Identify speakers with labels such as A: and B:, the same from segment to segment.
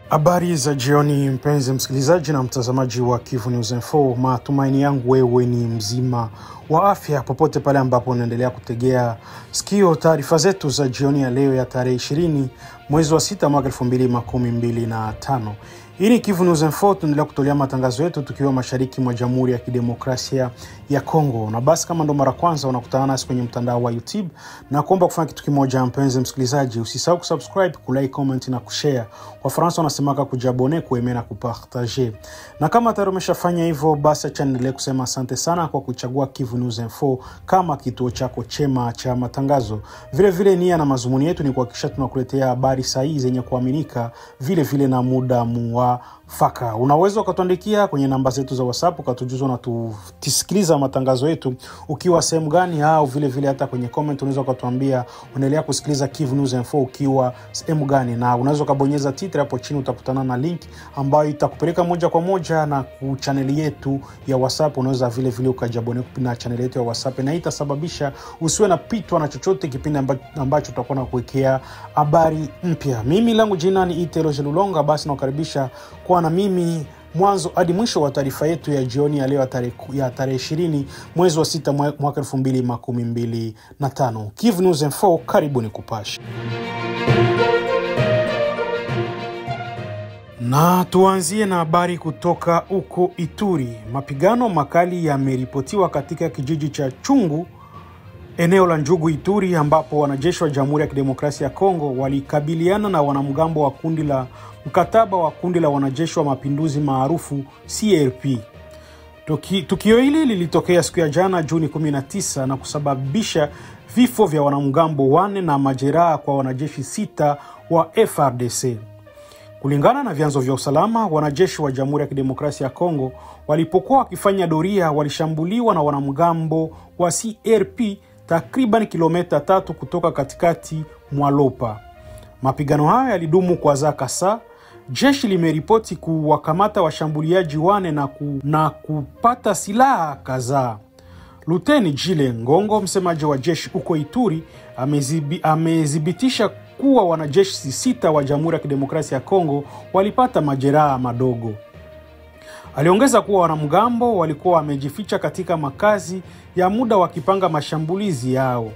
A: Habari za jioni mpenzi msikilizaji na mtazamaji wa Kivu News Info. Matumaini yangu wewe ni mzima wa afya popote pale ambapo unaendelea kutegea sikio taarifa zetu za jioni ya leo ya tarehe 20 mwezi wa 6 mwaka 2025. Hii ni Kivu News Info, tunaendelea kutolea matangazo yetu tukiwa mashariki mwa Jamhuri ya Kidemokrasia ya Kongo. Na basi kama ndo mara kwanza unakutana nasi kwenye mtandao wa YouTube, na kuomba kufanya kitu kimoja mpenzi msikilizaji, usisahau kusubscribe, kulike, comment na kushare. Kwa Faransa wanasemaka kujabone, kuaime na kupartager. Na kama tayari umeshafanya hivyo, basi acha niendelee kusema asante sana kwa kuchagua Kivu News Info kama kituo chako chema cha matangazo. Vile vile nia na mazumuni yetu ni kuhakikisha tunakuletea habari sahihi zenye kuaminika, vile vile na muda faka. Unaweza ukatuandikia kwenye namba zetu za WhatsApp ukatujuza na tusikiliza matangazo yetu ukiwa sehemu gani, au vile vile hata kwenye comment unaweza ukatuambia unaendelea kusikiliza Kivu News Info ukiwa sehemu gani, na unaweza ukabonyeza titre hapo chini, utakutana na link ambayo itakupeleka moja kwa moja na ku channel yetu ya WhatsApp. Unaweza vile vile ukajabone na channel yetu ya WhatsApp, na itasababisha usiwe na pitwa na chochote kipindi ambacho tutakuwa na kuwekea habari mpya. Mimi langu jina ni Itelo Jelulonga, basi nakukaribisha kwa na mimi mwanzo hadi mwisho wa taarifa yetu ya jioni ya leo ya tarehe 20 mwezi wa 6 mwaka 2025. Kivu News Info, karibu nikupashe. Na tuanzie na habari kutoka huko Ituri. Mapigano makali yameripotiwa katika kijiji cha Chungu, eneo la Njugu, Ituri, ambapo wanajeshi wa Jamhuri ya Kidemokrasia ya Kongo walikabiliana na wanamgambo wa kundi la mkataba wa kundi la wanajeshi wa mapinduzi maarufu CRP. Tukio hili lilitokea siku ya jana Juni 19 na kusababisha vifo vya wanamgambo 4 na majeraha kwa wanajeshi 6 wa FARDC. Kulingana na vyanzo vya usalama, wanajeshi wa Jamhuri ya Kidemokrasia ya Kongo walipokuwa wakifanya doria walishambuliwa na wanamgambo wa CRP takriban kilomita 3 kutoka katikati mwa Lopa. Mapigano hayo yalidumu kwa saa. Jeshi limeripoti kuwakamata washambuliaji 4 na kupata silaha kadhaa. Luteni Jile Ngongo, msemaji wa jeshi huko Ituri, amezibitisha kuwa wanajeshi 6 wa Jamhuri ya Kidemokrasia ya Kongo walipata majeraha madogo. Aliongeza kuwa wanamgambo walikuwa wamejificha katika makazi ya muda wakipanga mashambulizi yao.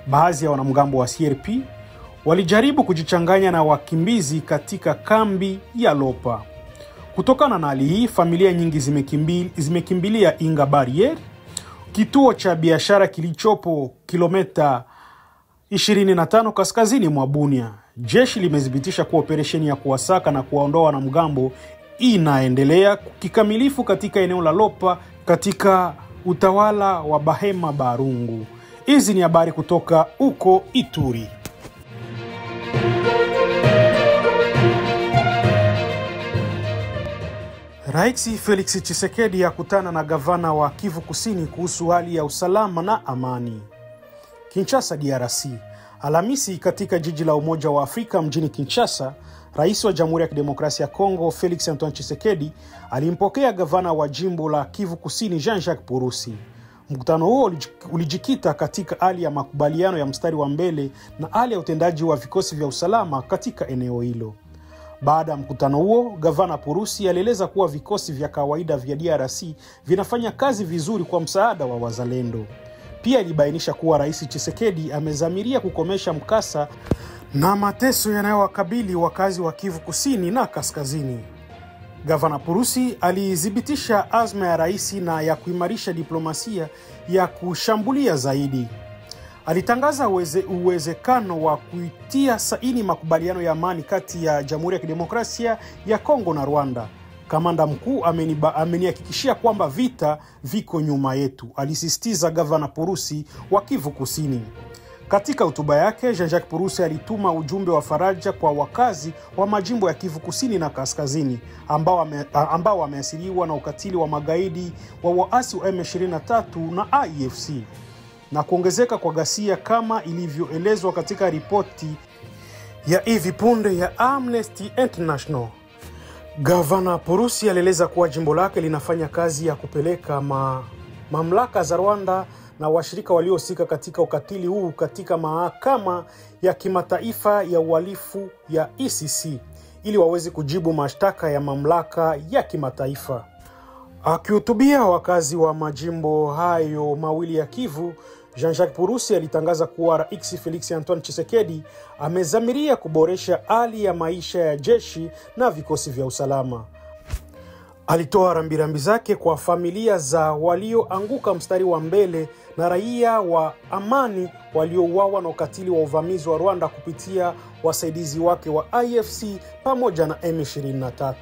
A: Baadhi ya wanamgambo wa CRP walijaribu kujichanganya na wakimbizi katika kambi ya Lopa. Kutokana na hali hii, familia nyingi zimekimbilia Inga Barriere, kituo cha biashara kilichopo kilomita 25 kaskazini mwa Bunia. Jeshi limethibitisha kuwa operesheni ya kuwasaka na kuwaondoa wanamgambo inaendelea kikamilifu katika eneo la Lopa katika utawala wa Bahema Barungu. Hizi ni habari kutoka huko Ituri. Rais Felix Tshisekedi akutana na gavana wa Kivu Kusini kuhusu hali ya usalama na amani. Kinshasa, DRC. Alhamisi katika jiji la Umoja wa Afrika mjini Kinshasa, Rais wa Jamhuri ya Kidemokrasia ya Kongo Felix Antoine Tshisekedi alimpokea gavana wa jimbo la Kivu Kusini Jean-Jacques Purusi. Mkutano huo ulijikita katika hali ya makubaliano ya mstari wa mbele na hali ya utendaji wa vikosi vya usalama katika eneo hilo. Baada ya mkutano huo, gavana Purusi alieleza kuwa vikosi vya kawaida vya DRC vinafanya kazi vizuri kwa msaada wa wazalendo. Pia ilibainisha kuwa Rais Tshisekedi amezamiria kukomesha mkasa na mateso yanayowakabili wakazi wa Kivu Kusini na Kaskazini. Gavana Purusi alithibitisha azma ya rais na ya kuimarisha diplomasia ya kushambulia zaidi. Alitangaza uwezekano wa kuitia saini makubaliano ya amani kati ya Jamhuri ya Kidemokrasia ya Kongo na Rwanda. Kamanda mkuu amenihakikishia kwamba vita viko nyuma yetu, alisisitiza gavana Purusi wa Kivu Kusini. Katika hotuba yake, Jean-Jacques Purusi alituma ujumbe wa faraja kwa wakazi wa majimbo ya Kivu Kusini na Kaskazini ambao wameathiriwa na ukatili wa magaidi wa waasi wa M23 na AFC na kuongezeka kwa ghasia kama ilivyoelezwa katika ripoti ya hivi punde ya Amnesty International. Gavana Purusi alieleza kuwa jimbo lake linafanya kazi ya kupeleka mamlaka za Rwanda na washirika waliohusika katika ukatili huu katika mahakama ya kimataifa ya uhalifu ya ICC ili waweze kujibu mashtaka ya mamlaka ya kimataifa. Akihutubia wakazi wa majimbo hayo mawili ya Kivu, Jean-Jacques Purusi alitangaza kuwa Rais Felix Antoine Tshisekedi amezamiria kuboresha hali ya maisha ya jeshi na vikosi vya usalama. Alitoa rambirambi zake kwa familia za walioanguka mstari wa mbele na raia wa amani waliouawa na ukatili wa uvamizi wa Rwanda kupitia wasaidizi wake wa AFC pamoja na M23.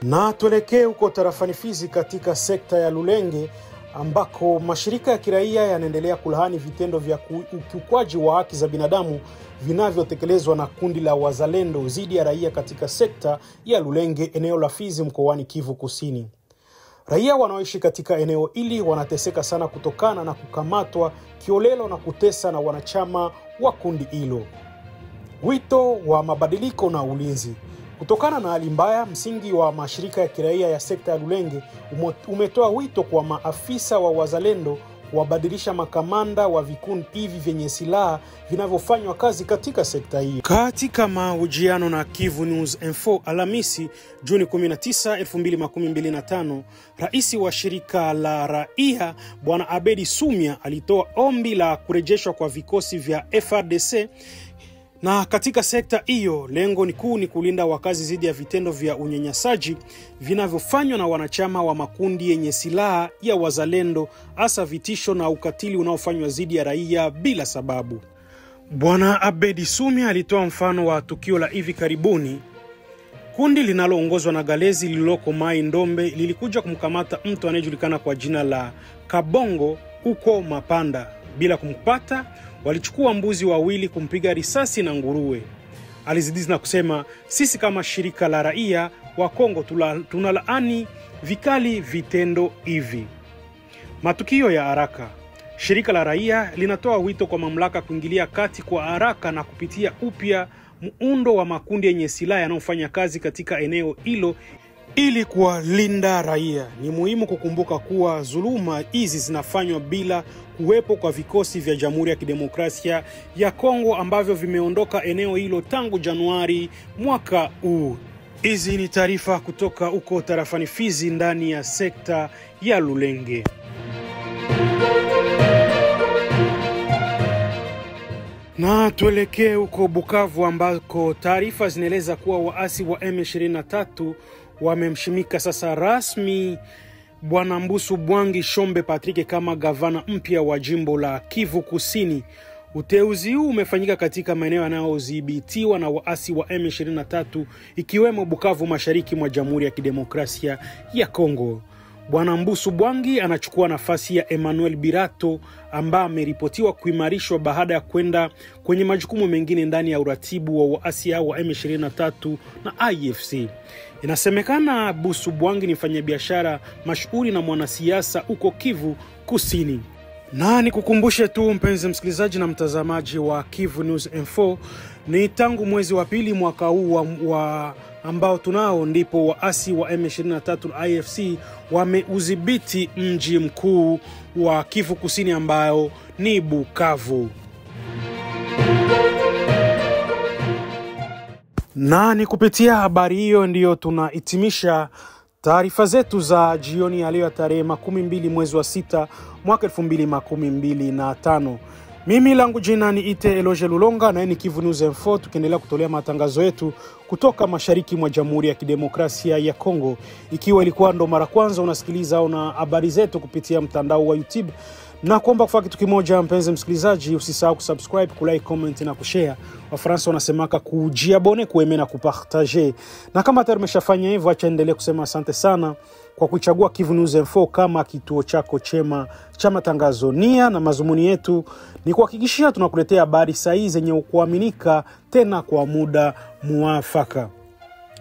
A: Na tuelekee huko tarafani Fizi katika sekta ya Lulenge ambako mashirika ya kiraia yanaendelea kulaani vitendo vya ukiukwaji wa haki za binadamu vinavyotekelezwa na kundi la wazalendo dhidi ya raia katika sekta ya Lulenge, eneo la Fizi mkoani Kivu Kusini. Raia wanaoishi katika eneo hili wanateseka sana kutokana na kukamatwa kiolelo na kutesa na wanachama wa kundi hilo. Wito wa mabadiliko na ulinzi. Kutokana na hali mbaya, msingi wa mashirika ya kiraia ya sekta ya Lulenge umetoa wito kwa maafisa wa wazalendo wabadilisha makamanda wa vikundi hivi vyenye silaha vinavyofanywa kazi katika sekta hii. Katika mahojiano na Kivu News Info Alhamisi Juni 19, 2025, rais wa shirika la raia Bwana Abedi Sumia alitoa ombi la kurejeshwa kwa vikosi vya FARDC. Na katika sekta hiyo, lengo ni kulinda wakazi dhidi ya vitendo vya unyanyasaji vinavyofanywa na wanachama wa makundi yenye silaha ya wazalendo, hasa vitisho na ukatili unaofanywa dhidi ya raia bila sababu. Bwana Abedi Sumia alitoa mfano wa tukio la hivi karibuni. Kundi linaloongozwa na Galezi lililoko Mai Ndombe lilikuja kumkamata mtu anayejulikana kwa jina la Kabongo huko Mapanda. Bila kumpata, walichukua mbuzi wawili, kumpiga risasi na nguruwe. Alizidiza na kusema, sisi kama shirika la raia wa Kongo tunalaani vikali vitendo hivi. Matukio ya haraka. Shirika la raia linatoa wito kwa mamlaka kuingilia kati kwa haraka na kupitia upya muundo wa makundi yenye silaha yanayofanya kazi katika eneo hilo ili kuwalinda raia. Ni muhimu kukumbuka kuwa dhuluma hizi zinafanywa bila kuwepo kwa vikosi vya Jamhuri ya Kidemokrasia ya Kongo ambavyo vimeondoka eneo hilo tangu Januari mwaka huu. Hizi ni taarifa kutoka huko tarafani Fizi ndani ya sekta ya Lulenge. Na tuelekee huko Bukavu ambako taarifa zinaeleza kuwa waasi wa M23 wamemshimika sasa rasmi Bwana Mbusu Bwangi Shombe Patrick kama gavana mpya wa jimbo la Kivu Kusini. Uteuzi huu umefanyika katika maeneo yanayodhibitiwa na waasi wa M23 ikiwemo Bukavu, mashariki mwa Jamhuri ya Kidemokrasia ya Kongo. Bwana Mbusu Bwangi anachukua nafasi ya Emmanuel Birato ambaye ameripotiwa kuimarishwa baada ya kwenda kwenye majukumu mengine ndani ya uratibu wa waasi hao wa M23 na AFC. Inasemekana Mbusu Bwangi ni mfanyabiashara mashuhuri na mwanasiasa huko Kivu Kusini. Na nikukumbushe tu mpenzi msikilizaji na mtazamaji wa Kivu News Info, ni tangu mwezi wa pili mwaka huu ambao tunao ndipo waasi wa M23 na AFC wameudhibiti mji mkuu wa Kivu Kusini ambao ni Bukavu. Na ni kupitia habari hiyo ndiyo tunahitimisha taarifa zetu za jioni ya leo tarehe 12 mwezi wa 6 mwaka 2025. Mimi langu jina ni Ite Eloge Lulonga na ni Kivu News Info, tukiendelea kutolea matangazo yetu kutoka mashariki mwa Jamhuri ya Kidemokrasia ya Kongo. Ikiwa ilikuwa ndo mara kwanza unasikiliza au na habari zetu kupitia mtandao wa YouTube, na kuomba kufanya kitu kimoja mpenzi msikilizaji, usisahau kusubscribe, kulike, comment na kushare. Wafaransa wanasemaka kujiabone, kueme na kupartager. Na kama tayari umeshafanya hivyo, acha endelee kusema asante sana kwa kuchagua Kivu News Info kama kituo chako chema cha matangazo. Nia na mazumuni yetu ni kuhakikishia tunakuletea habari sahihi zenye kuaminika tena kwa muda muafaka.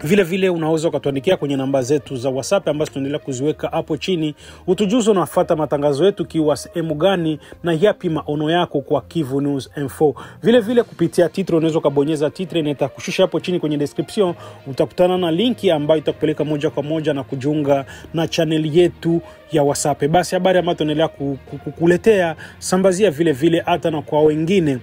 A: Vile vile unaweza ukatuandikia kwenye namba zetu za WhatsApp ambazo tunaendelea kuziweka hapo chini. Utujuze unafuata matangazo yetu kiwa sehemu gani na yapi maono yako kwa Kivu News Info. Vile vile kupitia titre unaweza kubonyeza titre na itakushusha hapo chini kwenye description. Utakutana na linki ambayo itakupeleka moja kwa moja na kujiunga na channel yetu ya WhatsApp. Basi habari ambayo tunaendelea kukuletea sambazia vile vile hata na kwa wengine.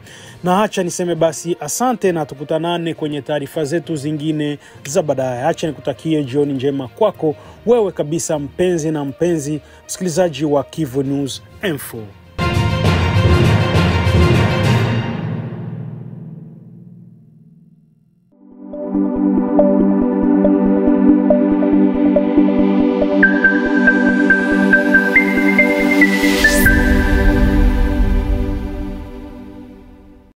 A: Na acha niseme basi asante na tukutanane kwenye taarifa zetu zingine za baadaye. Acha nikutakie jioni njema kwako wewe kabisa mpenzi msikilizaji wa Kivu News Info.